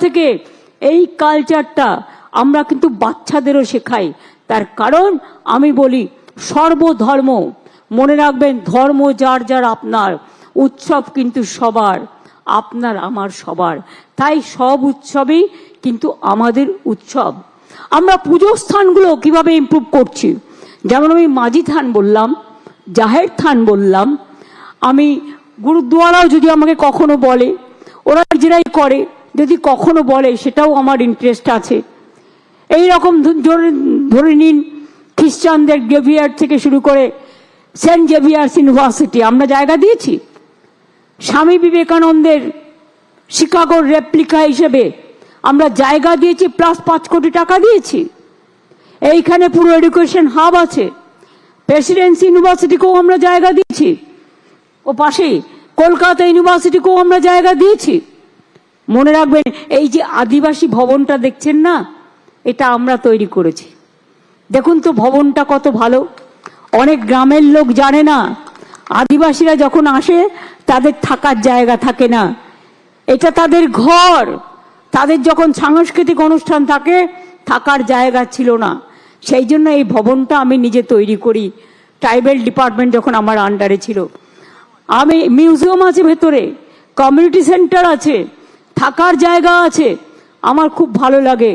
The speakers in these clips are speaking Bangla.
থেকে এই কালচারটা আমরা কিন্তু বাচ্চাদেরও শেখাই। তার কারণ আমি বলি সর্বধর্ম, মনে রাখবেন ধর্ম যার যার আপনার, উৎসব কিন্তু সবার, আপনার আমার সবার। তাই সব উৎসবেই কিন্তু আমাদের উৎসব। আমরা পুজো স্থানগুলো কিভাবে ইমপ্রুভ করছি, যেমন আমি মাঝি থান বললাম, জাহের থান বললাম, আমি গুরুদুয়ারাও যদি আমাকে কখনো বলে, ওরা নিজেরাই করে, যদি কখনো বলে সেটাও আমার ইন্টারেস্ট আছে। এই রকম ধরে নিন খ্রিস্টানদের গ্রেভিয়ার্ড থেকে শুরু করে সেন্ট জেভিয়ার্স ইউনিভার্সিটি আমরা জায়গা দিয়েছি। স্বামী বিবেকানন্দের শিকাগোর রেপ্লিকা হিসেবে আমরা জায়গা দিয়েছি, প্লাস 5 কোটি টাকা দিয়েছি। এইখানে পুরো এডুকেশন হাব আছে। প্রেসিডেন্সি ইউনিভার্সিটিকেও আমরা জায়গা দিয়েছি, ও পাশেই কলকাতা ইউনিভার্সিটিকেও আমরা জায়গা দিয়েছি। মনে রাখবেন এই যে আদিবাসী ভবনটা দেখছেন না, এটা আমরা তৈরি করেছি। দেখুন তো ভবনটা কত ভালো। অনেক গ্রামের লোক জানে না, আদিবাসীরা যখন আসে তাদের থাকার জায়গা থাকে না, এটা তাদের ঘর। তাদের যখন সাংস্কৃতিক অনুষ্ঠান থাকে থাকার জায়গা ছিল না, সেই জন্য এই ভবনটা আমি নিজে তৈরি করি। ট্রাইবেল ডিপার্টমেন্ট যখন আমার আন্ডারে ছিল, আমি মিউজিয়াম আছে ভেতরে, কমিউনিটি সেন্টার আছে, থাকার জায়গা আছে, আমার খুব ভালো লাগে।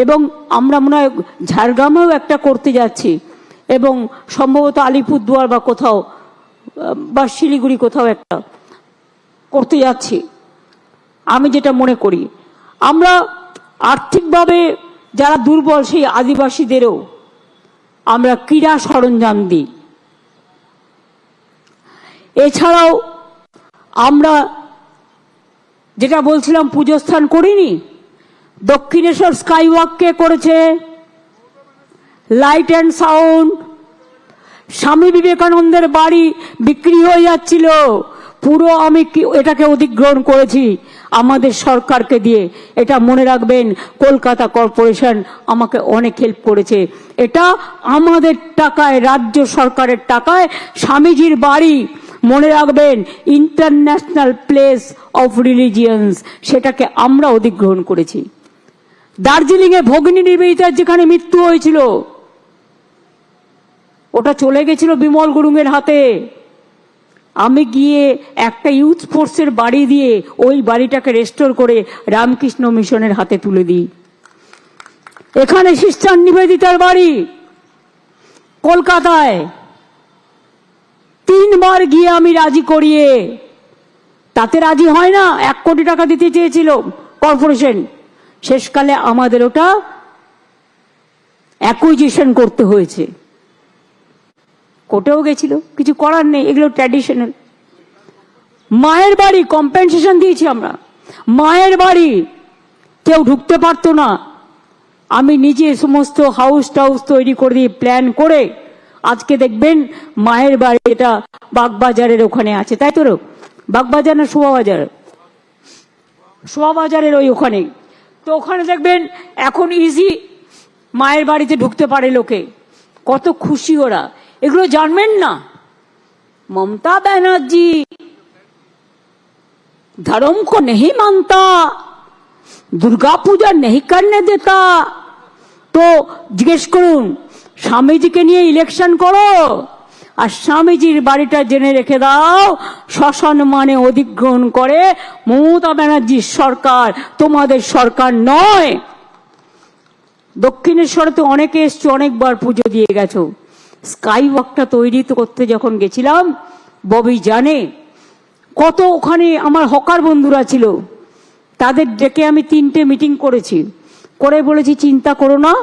এবং আমরা মনে হয় ঝাড়গ্রামেও একটা করতে যাচ্ছি, এবং সম্ভবত আলিপুরদুয়ার বা কোথাও বা শিলিগুড়ি কোথাও একটা করতে যাচ্ছি। আমি যেটা মনে করি, আমরা আর্থিকভাবে যারা দুর্বল সেই আদিবাসীদেরও আমরা ক্রীড়া সরঞ্জাম দিই। এছাড়াও আমরা যেটা বলছিলাম পুজো স্থান করিনি, দক্ষিণেশ্বর স্কাইওয়াককে করেছে, লাইট অ্যান্ড সাউন্ড। স্বামী বিবেকানন্দের বাড়ি বিক্রি হয়ে যাচ্ছিল, পুরো আমি এটাকে অধিগ্রহণ করেছি আমাদের সরকারকে দিয়ে। এটা মনে রাখবেন কলকাতা কর্পোরেশন আমাকে অনেক হেল্প করেছে। এটা আমাদের টাকায়, রাজ্য সরকারের টাকায় স্বামীজির বাড়ি, মনে রাখবেন ইন্টারন্যাশনাল প্লেস অফ রিলিজিয়ন্স, সেটাকে আমরা অধিগ্রহণ করেছি। দার্জিলিং এ ভগিনী নিবেদিতার যেখানে মৃত্যু হয়েছিল, ওটা চলে গেছিল বিমল গুরুংয়ের হাতে। আমি গিয়ে একটা ইউথ ফোর্সের বাড়ি দিয়ে ওই বাড়িটাকে রেস্টোর করে রামকৃষ্ণ মিশনের হাতে তুলে দিই। এখানে সিস্টার নিবেদিতার বাড়ি কলকাতায় 3 বার গিয়ে আমি রাজি করিয়ে, তাতে রাজি হয় না। 1 কোটি টাকা দিতে চেয়েছিল কর্পোরেশন, শেষকালে আমাদের ওটা অ্যাকুইজিশন করতে হয়েছে। কোর্টেও গেছিল, কিছু করার নেই, এগুলো ট্র্যাডিশনাল। মায়ের বাড়ি কম্পেনসেশন দিয়েছি আমরা। মায়ের বাড়ি কেউ ঢুকতে পারতো না, আমি নিজে সমস্ত হাউস টাউস তৈরি করে দিয়ে প্ল্যান করে আজকে দেখবেন মায়ের বাড়ি, এটা বাগবাজারের ওখানে আছে, তাই তো? বাগবাজার না শোভাবাজার? শোভাবাজারের ওই ওখানে। তো ওখানে দেখবেন এখন ইজি মায়ের বাড়িতে ঢুকতে পারে লোকে, কত খুশি ওরা। এগুলো জানবেন না। ममता बनर्जी धर्म को नहीं मानता, दुर्गा पूजा नहीं करने देता, तो জিজ্ঞেস করুন স্বামীজিকে নিয়ে ইলেকশন করো, আর স্বামীজির বাড়িটা জেনে রেখে দাও শ্মশান মানে অধিগ্রহণ করে মমতা ব্যানার্জির সরকার, তোমাদের সরকার নয়। দক্ষিণেশ্বরে তো অনেকে এসছে, অনেকবার পুজো দিয়ে গেছো। স্কাই ওয়াকটা তৈরি করতে যখন গেছিলাম, ববি জানে কত ওখানে আমার হকার বন্ধুরা ছিল, তাদের ডেকে আমি 3টে মিটিং করেছি, করে বলেছি চিন্তা করো না,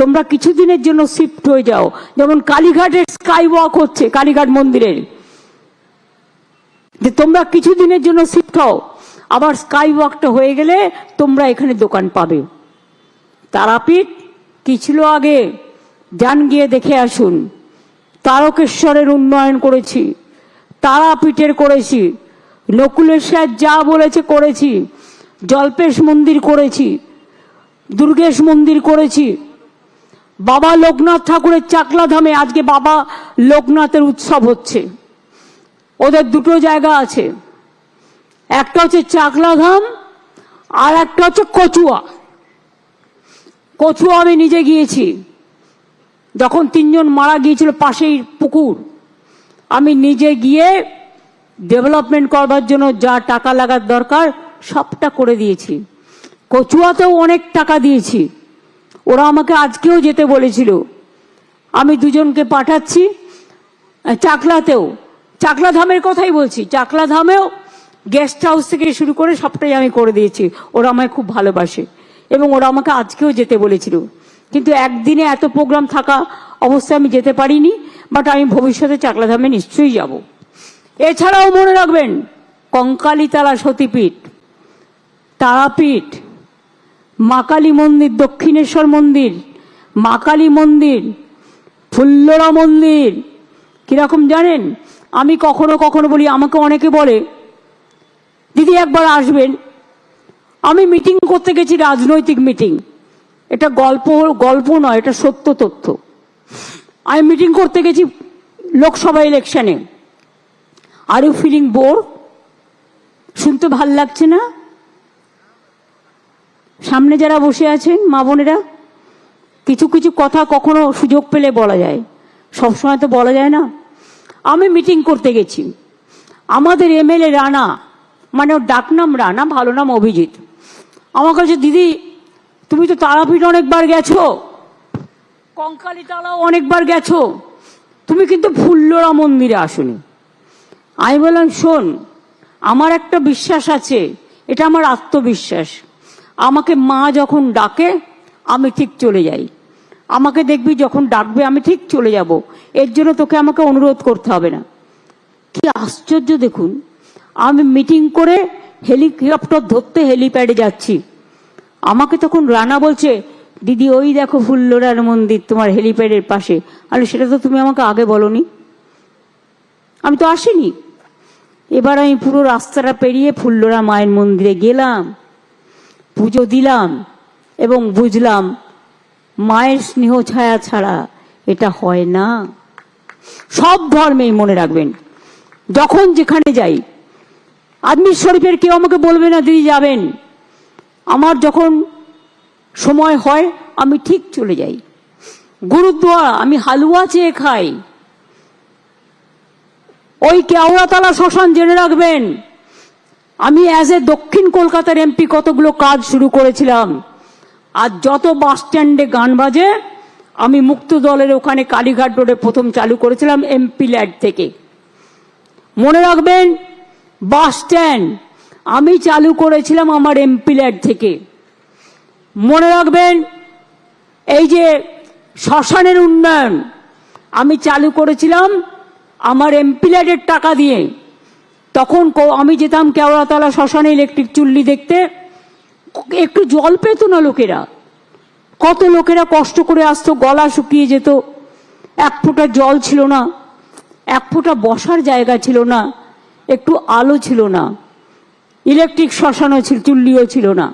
তোমরা কিছুদিনের জন্য শিফট হয়ে যাও। যেমন কালীঘাটের স্কাই ওয়াক হচ্ছে, কালীঘাট মন্দিরের, যে তোমরা কিছুদিনের জন্য শিফট হও, আবার স্কাই ওয়াকটা হয়ে গেলে তোমরা এখানে দোকান পাবে। তারাপীঠ কি ছিল আগে, যান গিয়ে দেখে আসুন। তারকেশ্বরের উন্নয়ন করেছি, তারাপীঠের করেছি, নকুলেশ্বর যা বলেছে করেছি, জল্পেশ মন্দির করেছি, দুর্গেশ মন্দির করেছি, বাবা লোকনাথ ঠাকুরের চাকলা ধামে আজকে বাবা লোকনাথের উৎসব হচ্ছে। ওদের দুটো জায়গা আছে, একটা হচ্ছে চাকলা ধাম, আর একটা হচ্ছে কচুয়া। কচুয়া আমি নিজে গিয়েছি, যখন 3 জন মারা গিয়েছিল পাশেই পুকুর, আমি নিজে গিয়ে ডেভেলপমেন্ট করবার জন্য যা টাকা লাগার দরকার সবটা করে দিয়েছি। কচুয়াতেও অনেক টাকা দিয়েছি, ওরা আমাকে আজকেও যেতে বলেছিল, আমি 2 জনকে পাঠাচ্ছি। চাকলাতেও, চাকলা ধামের কথাই বলছি, চাকলা ধামেও গেস্ট হাউস থেকে শুরু করে সবটাই আমি করে দিয়েছি। ওরা আমায় খুব ভালোবাসে এবং ওরা আমাকে আজকেও যেতে বলেছিল, কিন্তু একদিনে এত প্রোগ্রাম থাকা অবস্থায় আমি যেতে পারিনি, বাট আমি ভবিষ্যতে চাকলা ধামে নিশ্চয়ই যাব। এছাড়াও মনে রাখবেন কঙ্কালীতলা সতীপীঠ, তারাপীঠ, মা কালী মন্দির, দক্ষিণেশ্বর মন্দির, মা কালী মন্দির, ফুল্লরা মন্দির। কিরকম জানেন, আমি কখনো কখনো বলি, আমাকে অনেকে বলে দিদি একবার আসবেন। আমি মিটিং করতে গেছি, রাজনৈতিক মিটিং, এটা গল্প নয়, এটা সত্য তথ্য। আমি মিটিং করতে গেছি লোকসভা ইলেকশনে। Are you feeling bore? শুনতে ভাল লাগছে না? সামনে যারা বসে আছেন মা বোনেরা, কিছু কিছু কথা কখনো সুযোগ পেলে বলা যায়, সবসময় তো বলা যায় না। আমি মিটিং করতে গেছি, আমাদের এমএলএ রানা, মানে ওর ডাকনাম রানা, ভালো নাম অভিজিৎ, আমার কাছে, দিদি তুমি তো তারাপীঠ অনেকবার গেছো, কঙ্কালীতলাও অনেকবার গেছো, তুমি কিন্তু ফুল্লরা মন্দিরে আসোনি। আমি বললাম, শোন, আমার একটা বিশ্বাস আছে, এটা আমার আত্মবিশ্বাস, আমাকে মা যখন ডাকে আমি ঠিক চলে যাই, আমাকে দেখবি যখন ডাকবে আমি ঠিক চলে যাব, এর জন্য তোকে আমাকে অনুরোধ করতে হবে না। কি আশ্চর্য দেখুন, আমি মিটিং করে হেলিকপ্টার ধরতে হেলিপ্যাডে যাচ্ছি, আমাকে তখন রানা বলছে, দিদি ওই দেখো ফুল্লরার মন্দির তোমার হেলিপ্যাডের পাশে। আরে সেটা তো তুমি আমাকে আগে বলনি, আমি তো আসিনি। এবার আমি পুরো রাস্তাটা পেরিয়ে ফুল্লরা মায়ের মন্দিরে গেলাম, পুজো দিলাম এবং বুঝলাম মায়ের স্নেহ ছায়া ছাড়া এটা হয় না। সব ধর্মেই মনে রাখবেন, যখন যেখানে যাই, আজমির শরীফের কেউ আমাকে বলবে না দিদি যাবেন, আমার যখন সময় হয় আমি ঠিক চলে যাই। গুরুদ্বারা আমি হালুয়া চেয়ে খাই। ওই কেওড়াতলা শ্মশান জেনে রাখবেন, আমি অ্যাজ এ দক্ষিণ কলকাতার এমপি কতগুলো কাজ শুরু করেছিলাম। আর যত বাস স্ট্যান্ডে গান বাজে, আমি মুক্ত দলের ওখানে কালীঘাট রোডে প্রথম চালু করেছিলাম এমপি ল্যাড থেকে। মনে রাখবেন, বাস স্ট্যান্ড আমি চালু করেছিলাম আমার এমপি ল্যাড থেকে। মনে রাখবেন, এই যে শ্মশানের উন্নয়ন আমি চালু করেছিলাম আমার এমপি ল্যাডের টাকা দিয়ে। তখন আমি যেতাম কেওড়াতলা শ্মশানে ইলেকট্রিক চুল্লি দেখতে, একটু জল পেত না লোকেরা, কত লোকেরা কষ্ট করে আসতো, গলা শুকিয়ে যেত, 1 ফোঁটা জল ছিল না, 1 ফোঁটা বসার জায়গা ছিল না, একটু আলো ছিল না, ইলেকট্রিক শ্মশানও ছিল, চুল্লিও ছিল না।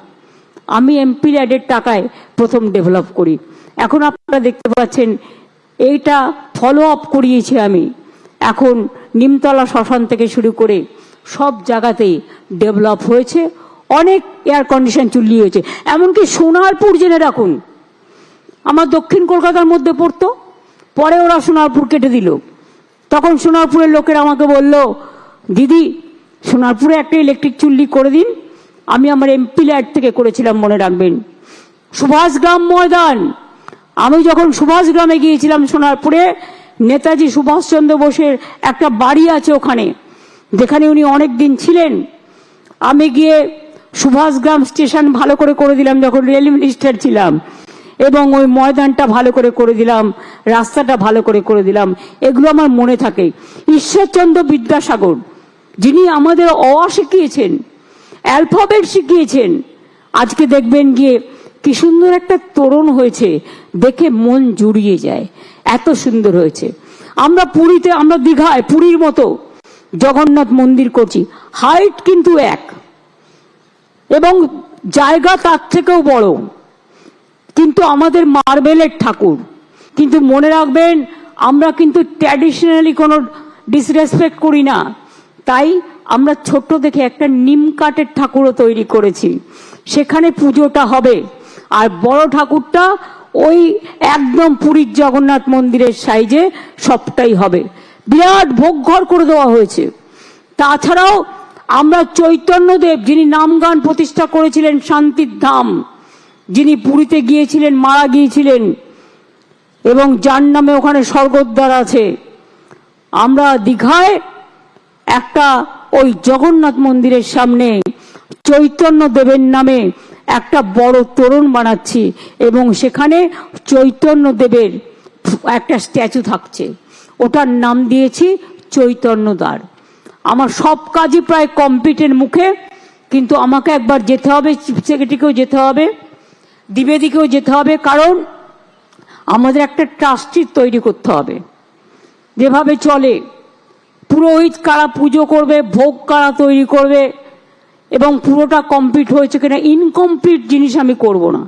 আমি এমপি ল্যাডের টাকায় প্রথম ডেভেলপ করি। এখন আপনারা দেখতে পাচ্ছেন এইটা ফলো আপ করিয়েছি আমি। এখন নিমতলা শ্মশান থেকে শুরু করে সব জায়গাতেই ডেভেলপ হয়েছে, অনেক এয়ার কন্ডিশন চুল্লি হয়েছে। এমনকি সোনারপুর জেনে রাখুন, আমার দক্ষিণ কলকাতার মধ্যে পড়তো, পরে ওরা সোনারপুর কেটে দিল। তখন সোনারপুরের লোকেরা আমাকে বলল, দিদি সোনারপুরে একটা ইলেকট্রিক চুল্লি করে দিন। আমি আমার এমপি ল্যাড থেকে করেছিলাম, মনে রাখবেন। সুভাষগ্রাম ময়দান, আমি যখন সুভাষগ্রামে গিয়েছিলাম সোনারপুরে, নেতাজি সুভাষচন্দ্র বোসের একটা বাড়ি আছে ওখানে, যেখানে উনি অনেক দিন ছিলেন। আমি গিয়ে সুভাষগ্রাম স্টেশন ভালো করে দিলাম যখন রেল মিনিস্টার ছিলাম, এবং ওই ময়দানটা ভালো করে দিলাম, রাস্তাটা ভালো করে দিলাম। এগুলো আমার মনে থাকে। ঈশ্বরচন্দ্র বিদ্যাসাগর, যিনি আমাদের অ শিখিয়েছেন, অ্যালফাবেট শিখিয়েছেন, আজকে দেখবেন গিয়ে কি সুন্দর একটা তোরণ হয়েছে, দেখে মন জুড়িয়ে যায়, এত সুন্দর হয়েছে। আমরা পুরীতে, আমরা দীঘায় পুরীর মতো জগন্নাথ মন্দির করছি, হাইট কিন্তু এক এবং জায়গা তার থেকেও বড়, কিন্তু আমাদের মার্বেলের ঠাকুর। কিন্তু মনে রাখবেন, আমরা কিন্তু ট্র্যাডিশনালি কোনো ডিসরেসপেক্ট করি না, তাই আমরা ছোট্ট দেখে একটা নিম কাঠের ঠাকুরও তৈরি করেছি। সেখানে পুজোটা হবে। আর বড় ঠাকুরটা ওই একদম পুরীর জগন্নাথ মন্দিরের সাইজে সবটাই হবে। বিরাট ভোগঘর করে দেওয়া হয়েছে। তাছাড়াও আমরা চৈতন্যদেব, যিনি নামগান প্রতিষ্ঠা করেছিলেন, শান্তির ধাম, যিনি পুরীতে গিয়েছিলেন, মারা গিয়েছিলেন, এবং যার নামে ওখানে স্বর্গদ্বার আছে, আমরা দীঘায় একটা ওই জগন্নাথ মন্দিরের সামনে চৈতন্য দেবের নামে একটা বড় তোরণ বানাচ্ছি, এবং সেখানে চৈতন্য দেবের একটা স্ট্যাচু থাকছে। ওটার নাম দিয়েছি চৈতন্যদ্বার। আমার সব কাজই প্রায় কমপ্লিটের মুখে, কিন্তু আমাকে একবার যেতে হবে, চিফ সেক্রেটারিকেও যেতে হবে, দ্বিবেদীকেও যেতে হবে, কারণ আমাদের একটা ট্রাস্টি তৈরি করতে হবে। যেভাবে চলে, পুরোহিত কারা পুজো করবে, ভোগ কারা তৈরি করবে, এবং পুরোটা কমপ্লিট হয়েছে কিনা, ইনকমপ্লিট জিনিস আমি করব না।